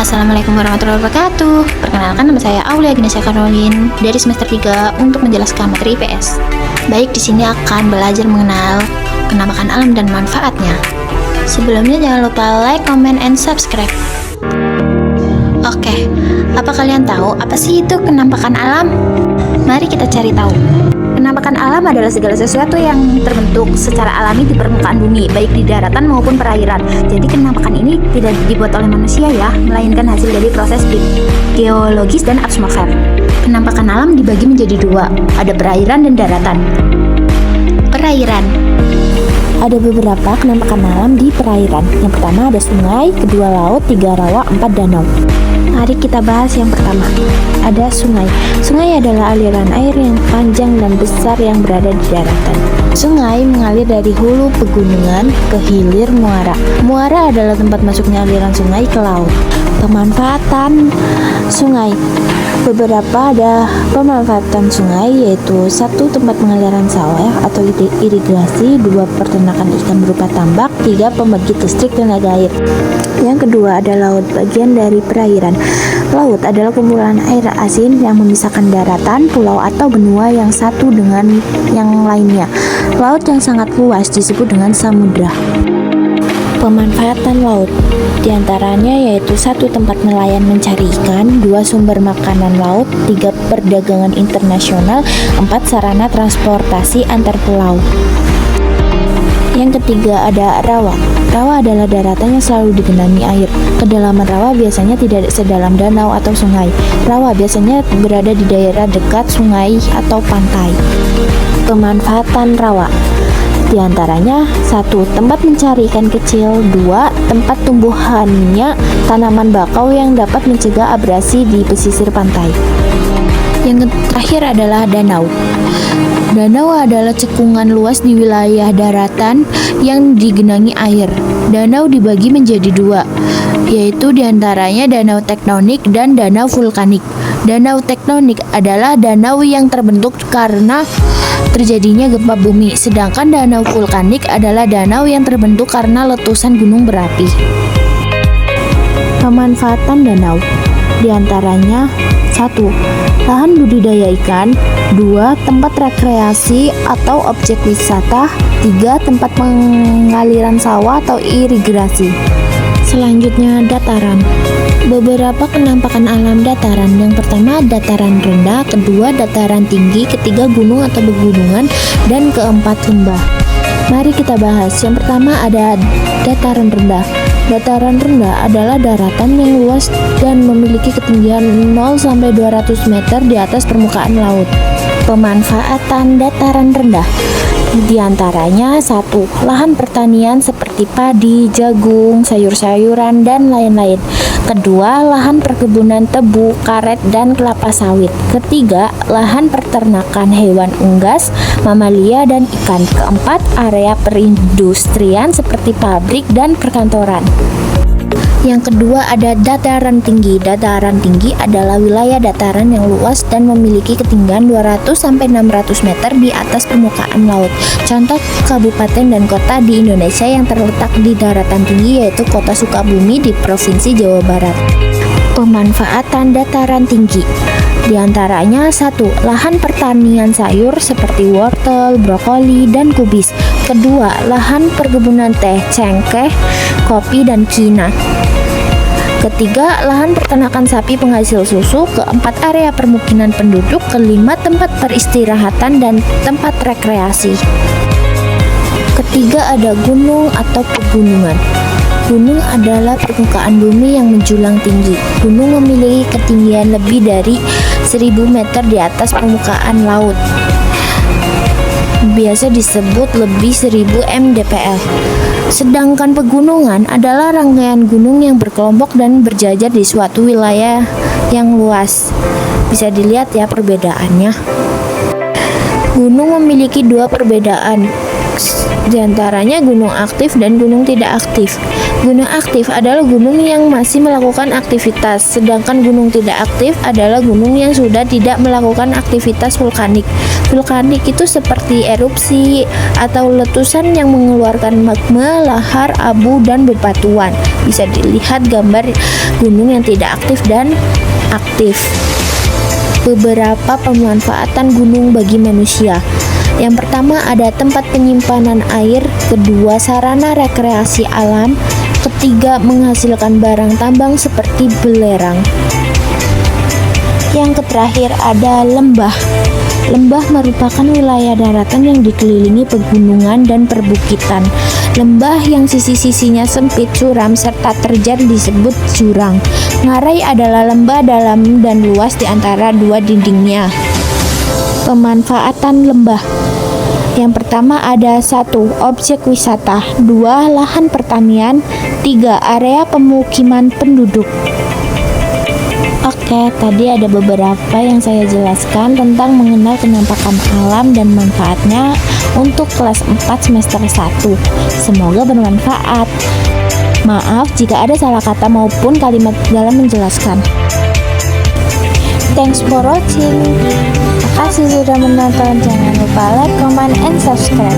Assalamualaikum warahmatullahi wabarakatuh. Perkenalkan, nama saya Aulia Agnesia Karolin dari semester 3 untuk menjelaskan materi IPS. Baik, di sini akan belajar mengenal penampakan alam dan manfaatnya. Sebelumnya jangan lupa like, comment, and subscribe. Oke, apa kalian tahu apa sih itu penampakan alam? Mari kita cari tahu. Penampakan alam adalah segala sesuatu yang terbentuk secara alami di permukaan bumi, baik di daratan maupun perairan. Jadi penampakan ini tidak dibuat oleh manusia ya, melainkan hasil dari proses geologis dan atmosfer. Penampakan alam dibagi menjadi dua, ada perairan dan daratan. Perairan. Ada beberapa penampakan alam di perairan. Yang pertama ada sungai, kedua laut, tiga rawa, empat danau. Mari kita bahas yang pertama. Ada sungai. Sungai adalah aliran air yang panjang dan besar yang berada di daratan. Sungai mengalir dari hulu pegunungan ke hilir muara. Muara adalah tempat masuknya aliran sungai ke laut. Pemanfaatan sungai. Beberapa ada pemanfaatan sungai, yaitu 1. Tempat pengaliran sawah atau irigasi, 2. Peternakan ikan berupa tambak, 3. Pembangkit listrik tenaga air. Yang kedua ada laut, bagian dari perairan. Laut adalah kumpulan air asin yang memisahkan daratan, pulau atau benua yang satu dengan yang lainnya. Laut yang sangat luas disebut dengan samudra. Pemanfaatan laut diantaranya yaitu 1. Tempat nelayan mencari ikan, 2. Sumber makanan laut, 3. Perdagangan internasional, 4. Sarana transportasi antar pulau. Yang ketiga ada rawa. Rawa adalah daratan yang selalu digenangi air. Kedalaman rawa biasanya tidak sedalam danau atau sungai. Rawa biasanya berada di daerah dekat sungai atau pantai. Pemanfaatan rawa di antaranya 1. Tempat mencari ikan kecil, 2. Tempat tumbuhannya tanaman bakau yang dapat mencegah abrasi di pesisir pantai. Yang terakhir adalah danau. Danau adalah cekungan luas di wilayah daratan yang digenangi air. Danau dibagi menjadi dua, yaitu diantaranya danau tektonik dan danau vulkanik. Danau tektonik adalah danau yang terbentuk karena terjadinya gempa bumi, sedangkan danau vulkanik adalah danau yang terbentuk karena letusan gunung berapi. Pemanfaatan danau diantaranya 1. Lahan budidaya ikan, 2. Tempat rekreasi atau objek wisata, 3. Tempat pengaliran sawah atau irigasi. Selanjutnya dataran. Beberapa penampakan alam dataran. Yang pertama dataran rendah, kedua dataran tinggi, ketiga gunung atau pegunungan, dan keempat lembah. Mari kita bahas. Yang pertama ada dataran rendah. Dataran rendah adalah daratan yang luas dan memiliki ketinggian 0 sampai 200 meter di atas permukaan laut. Pemanfaatan dataran rendah di antaranya 1. Lahan pertanian seperti padi, jagung, sayur-sayuran, dan lain-lain. Kedua, lahan perkebunan tebu, karet, dan kelapa sawit. Ketiga, lahan peternakan hewan unggas, mamalia, dan ikan. Keempat, area perindustrian seperti pabrik dan perkantoran. Yang kedua ada dataran tinggi. Dataran tinggi adalah wilayah dataran yang luas dan memiliki ketinggian 200 sampai 600 meter di atas permukaan laut. Contoh kabupaten dan kota di Indonesia yang terletak di daratan tinggi yaitu Kota Sukabumi di Provinsi Jawa Barat. Pemanfaatan dataran tinggi di antaranya 1. Lahan pertanian sayur seperti wortel, brokoli, dan kubis. Kedua, lahan perkebunan teh, cengkeh, kopi, dan kina. Ketiga, lahan peternakan sapi penghasil susu. Keempat, area permukiman penduduk. Kelima, tempat peristirahatan dan tempat rekreasi. Ketiga, ada gunung atau pegunungan. Gunung adalah permukaan bumi yang menjulang tinggi. Gunung memiliki ketinggian lebih dari 1000 meter di atas permukaan laut. Biasa disebut lebih 1000 mdpl. Sedangkan pegunungan adalah rangkaian gunung yang berkelompok dan berjajar di suatu wilayah yang luas. Bisa dilihat ya perbedaannya. Gunung memiliki dua perbedaan, di antaranya gunung aktif dan gunung tidak aktif. Gunung aktif adalah gunung yang masih melakukan aktivitas, sedangkan gunung tidak aktif adalah gunung yang sudah tidak melakukan aktivitas vulkanik. Vulkanik itu seperti erupsi atau letusan yang mengeluarkan magma, lahar, abu, dan bebatuan. Bisa dilihat gambar gunung yang tidak aktif dan aktif. Beberapa pemanfaatan gunung bagi manusia. Yang pertama ada tempat penyimpanan air, kedua sarana rekreasi alam, ketiga menghasilkan barang tambang seperti belerang. Yang terakhir ada lembah. Lembah merupakan wilayah daratan yang dikelilingi pegunungan dan perbukitan. Lembah yang sisi-sisinya sempit, curam, serta terjal disebut jurang. Ngarai adalah lembah dalam dan luas di antara dua dindingnya. Pemanfaatan lembah. Yang pertama ada 1. Objek wisata, 2. Lahan pertanian, 3. Area pemukiman penduduk. Oke, tadi ada beberapa yang saya jelaskan tentang mengenal penampakan alam dan manfaatnya untuk kelas 4 semester 1. Semoga bermanfaat. Maaf jika ada salah kata maupun kalimat dalam menjelaskan. Thanks for watching. Makasih sudah menonton. Jangan lupa like, comment, and subscribe.